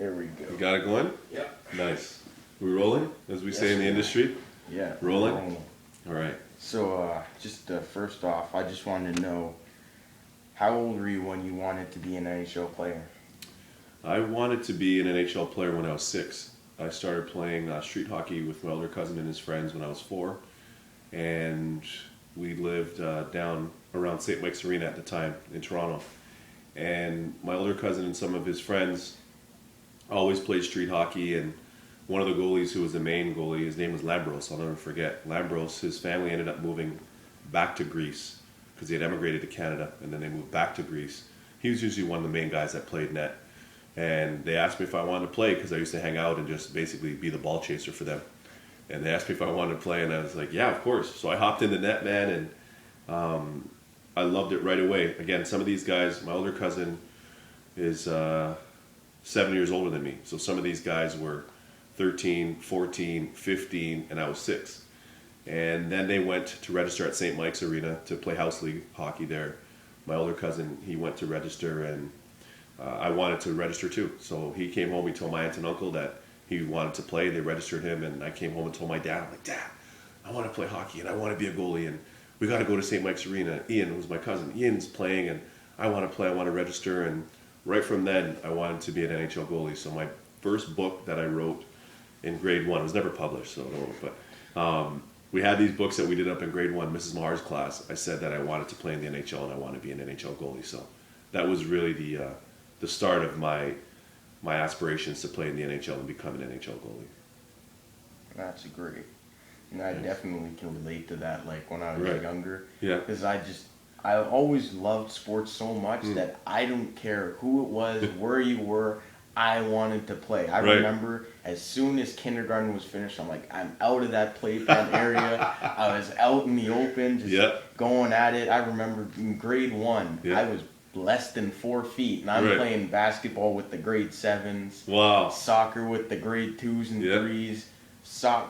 There we go. You got it going? Yeah. Nice. We rolling, as we say in the industry? Yeah. Rolling? All right. So, just first off, I just wanted to know, how old were you when you wanted to be an NHL player? I wanted to be an NHL player when I was 6. I started playing street hockey with my older cousin and his friends when I was 4. And we lived down around St. Mike's Arena at the time in Toronto. And my older cousin and some of his friends always played street hockey, and one of the goalies who was the main goalie, his name was Lambros, I'll never forget. Lambros, his family ended up moving back to Greece because he had emigrated to Canada, and then they moved back to Greece. He was usually one of the main guys that played net. And they asked me if I wanted to play because I used to hang out and just basically be the ball chaser for them. And they asked me if I wanted to play, and I was like, yeah, of course. So I hopped in the net, man, and I loved it right away. Again, some of these guys, my older cousin is 7 years older than me. So some of these guys were 13, 14, 15, and I was 6. And then they went to register at St. Mike's Arena to play house league hockey there. My older cousin, he went to register, and I wanted to register too. So he came home, he told my aunt and uncle that he wanted to play. They registered him, and I came home and told my dad, I'm like, Dad, I want to play hockey, and I want to be a goalie, and we got to go to St. Mike's Arena. Ian was my cousin. Ian's playing, and I want to play, I want to register. And right from then, I wanted to be an NHL goalie. So my first book that I wrote in grade 1, it was never published, so I don't know, but we had these books that we did up in grade 1, Mrs. Mahar's class. I said that I wanted to play in the NHL and I wanted to be an NHL goalie. So that was really the start of my aspirations to play in the NHL and become an NHL goalie. That's great. And I definitely can relate to that, like when I was younger. Yeah. Because I always loved sports so much that I don't care who it was, where you were, I wanted to play. I remember as soon as kindergarten was finished, I'm like, I'm out of that playpen area. I was out in the open, just going at it. I remember in grade 1, I was less than 4 feet, and I'm playing basketball with the grade 7s. Wow. Soccer with the grade 2s and 3s.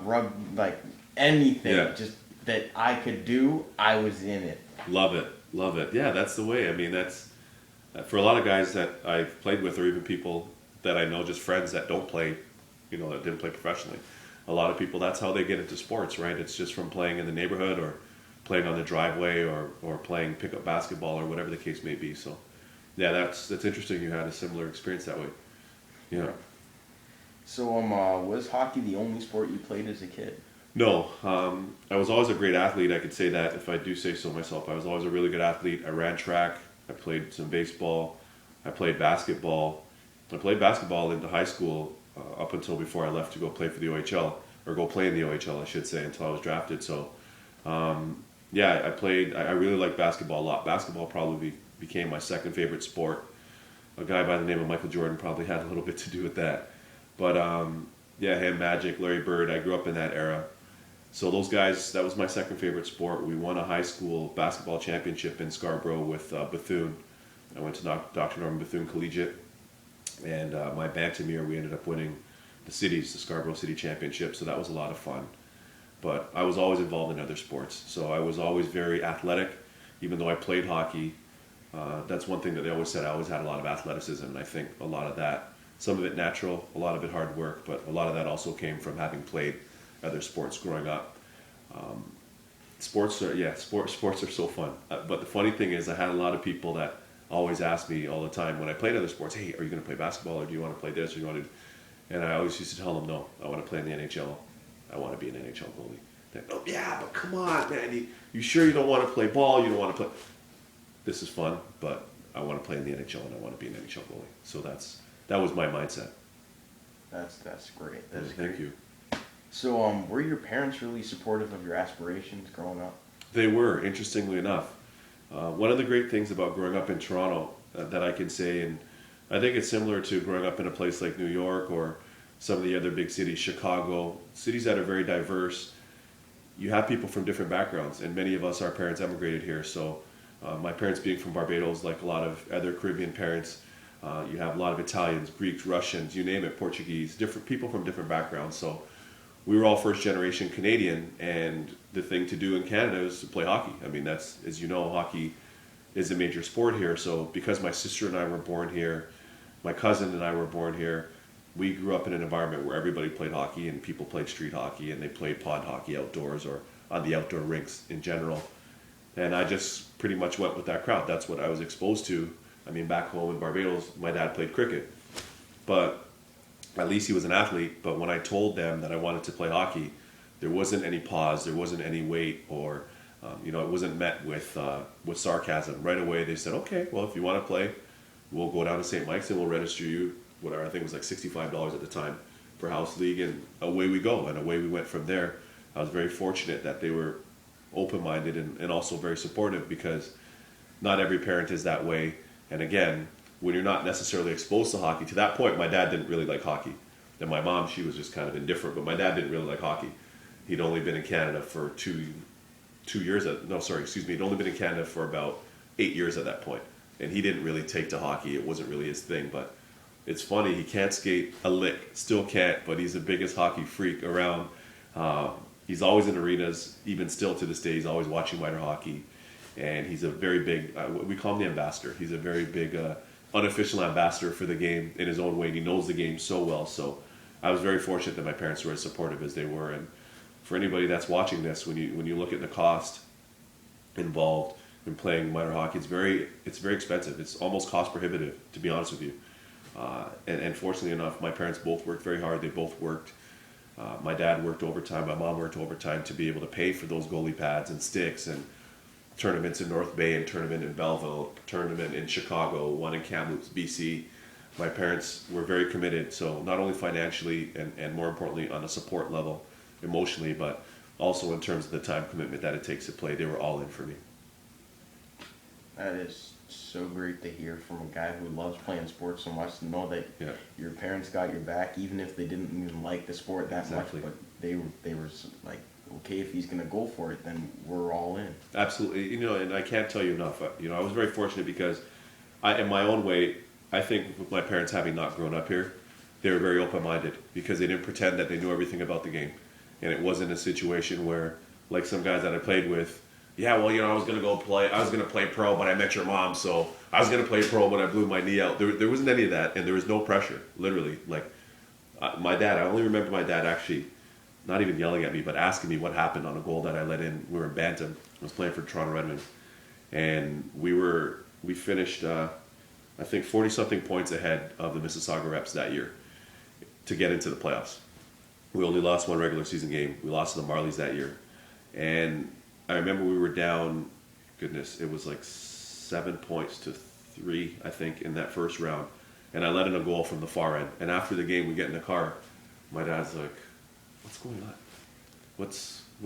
Rugby, like anything just that I could do, I was in it. Love it. Love it. Yeah, that's the way. I mean, that's for a lot of guys that I've played with, or even people that I know, just friends that don't play, that didn't play professionally. A lot of people, that's how they get into sports, right? It's just from playing in the neighborhood or playing on the driveway or playing pickup basketball or whatever the case may be. So, yeah, that's interesting. You had a similar experience that way. Yeah. So, was hockey the only sport you played as a kid? No, I was always a great athlete. I could say that if I do say so myself. I was always a really good athlete. I ran track. I played some baseball. I played basketball. I played basketball into high school up until before I left to go play for the OHL, or go play in the OHL, I should say, until I was drafted. So, I played. I really liked basketball a lot. Basketball probably became my second favorite sport. A guy by the name of Michael Jordan probably had a little bit to do with that. But him, Magic, Larry Bird, I grew up in that era. So those guys, that was my second favorite sport. We won a high school basketball championship in Scarborough with Bethune. I went to Dr. Norman Bethune Collegiate. And my bantam year, we ended up winning the Scarborough City Championship. So that was a lot of fun. But I was always involved in other sports. So I was always very athletic. Even though I played hockey, that's one thing that they always said. I always had a lot of athleticism. And I think a lot of that, some of it natural, a lot of it hard work, but a lot of that also came from having played other sports growing up. Sports are so fun. But the funny thing is, I had a lot of people that always ask me all the time when I played other sports, hey, are you going to play basketball, or do you want to play this, or do you want to? And I always used to tell them, no, I want to play in the NHL. I want to be an NHL goalie. They're, oh yeah, but come on, man. You sure you don't want to play ball? You don't want to play? This is fun, but I want to play in the NHL and I want to be an NHL goalie. So that was my mindset. That's great. Thank you. So, were your parents really supportive of your aspirations growing up? They were, interestingly enough. One of the great things about growing up in Toronto that I can say, and I think it's similar to growing up in a place like New York or some of the other big cities, Chicago, cities that are very diverse. You have people from different backgrounds, and many of us, our parents emigrated here. So my parents being from Barbados, like a lot of other Caribbean parents, you have a lot of Italians, Greeks, Russians, you name it, Portuguese, different people from different backgrounds. So we were all first generation Canadian, and the thing to do in Canada is to play hockey. I mean, that's, as you know, hockey is a major sport here. So because my sister and I were born here, my cousin and I were born here, we grew up in an environment where everybody played hockey and people played street hockey and they played pond hockey outdoors or on the outdoor rinks in general. And I just pretty much went with that crowd. That's what I was exposed to. I mean, back home in Barbados, my dad played cricket. But at least he was an athlete. But when I told them that I wanted to play hockey, there wasn't any pause, there wasn't any wait, or it wasn't met with sarcasm. Right away, they said, okay, well, if you want to play, we'll go down to St. Mike's and we'll register you, whatever, I think it was like $65 at the time for house league, and away we go. And away we went from there. I was very fortunate that they were open-minded and also very supportive, because not every parent is that way. And again, when you're not necessarily exposed to hockey, to that point, my dad didn't really like hockey. And my mom, she was just kind of indifferent, but my dad didn't really like hockey. He'd only been in Canada for 2 years. He'd only been in Canada for about 8 years at that point. And he didn't really take to hockey. It wasn't really his thing. But it's funny, he can't skate a lick, still can't, but he's the biggest hockey freak around. He's always in arenas, even still to this day. He's always watching minor hockey. And he's a very big, we call him the ambassador. He's a very big unofficial ambassador for the game in his own way. And he knows the game so well. So I was very fortunate that my parents were as supportive as they were. And for anybody that's watching this, when you look at the cost involved in playing minor hockey, it's very expensive. It's almost cost prohibitive, to be honest with you. And fortunately enough, my parents both worked very hard. They both worked. My dad worked overtime. My mom worked overtime to be able to pay for those goalie pads and sticks and tournaments in North Bay and tournament in Belleville, tournament in Chicago, one in Kamloops, BC. My parents were very committed. So not only financially and more importantly on a support level, emotionally, but also in terms of the time commitment that it takes to play, they were all in for me. That is so great to hear from a guy who loves playing sports so much, to know that your parents got your back, even if they didn't even like the sport that much, but they were like, okay, if he's going to go for it, then we're all in. Absolutely. And I can't tell you enough. I was very fortunate because in my own way, I think with my parents having not grown up here, they were very open-minded because they didn't pretend that they knew everything about the game. And it wasn't a situation where, like some guys that I played with, I was going to play pro, but I met your mom, so I was going to play pro, but I blew my knee out. There wasn't any of that, and there was no pressure, literally. Like, my dad, I only remember my dad actually not even yelling at me, but asking me what happened on a goal that I let in. We were in Bantam. I was playing for Toronto Redmen. And we finished, I think, 40-something points ahead of the Mississauga Reps that year to get into the playoffs. We only lost one regular season game. We lost to the Marlies that year. And I remember we were down, it was like 7 points to 3, I think, in that first round. And I let in a goal from the far end. And after the game, we get in the car. My dad's like, what's going on?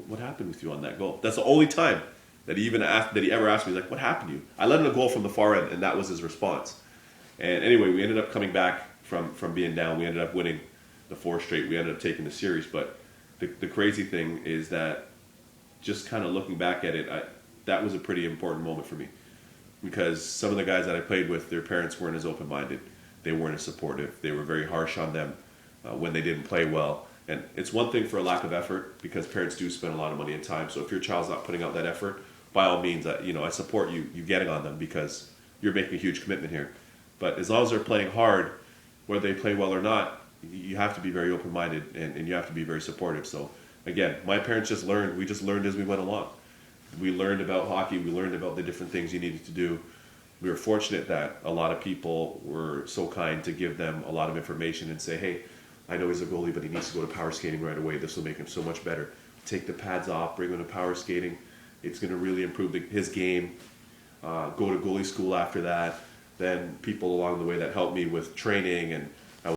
What happened with you on that goal? That's the only time that he ever asked me, like, what happened to you? I let in a goal from the far end, and that was his response. And anyway, we ended up coming back from being down. We ended up winning the 4 straight. We ended up taking the series. But the crazy thing is that just kind of looking back at it, that was a pretty important moment for me, because some of the guys that I played with, their parents weren't as open-minded. They weren't as supportive. They were very harsh on them when they didn't play well. And it's one thing for a lack of effort, because parents do spend a lot of money and time. So if your child's not putting out that effort, by all means, I support you getting on them, because you're making a huge commitment here. But as long as they're playing hard, whether they play well or not, you have to be very open-minded and you have to be very supportive. So again, my parents we just learned as we went along. We learned about hockey, we learned about the different things you needed to do. We were fortunate that a lot of people were so kind to give them a lot of information and say, hey, I know he's a goalie, but he needs to go to power skating right away. This will make him so much better. Take the pads off, bring him to power skating. It's going to really improve his game. Go to goalie school after that. Then people along the way that helped me with training and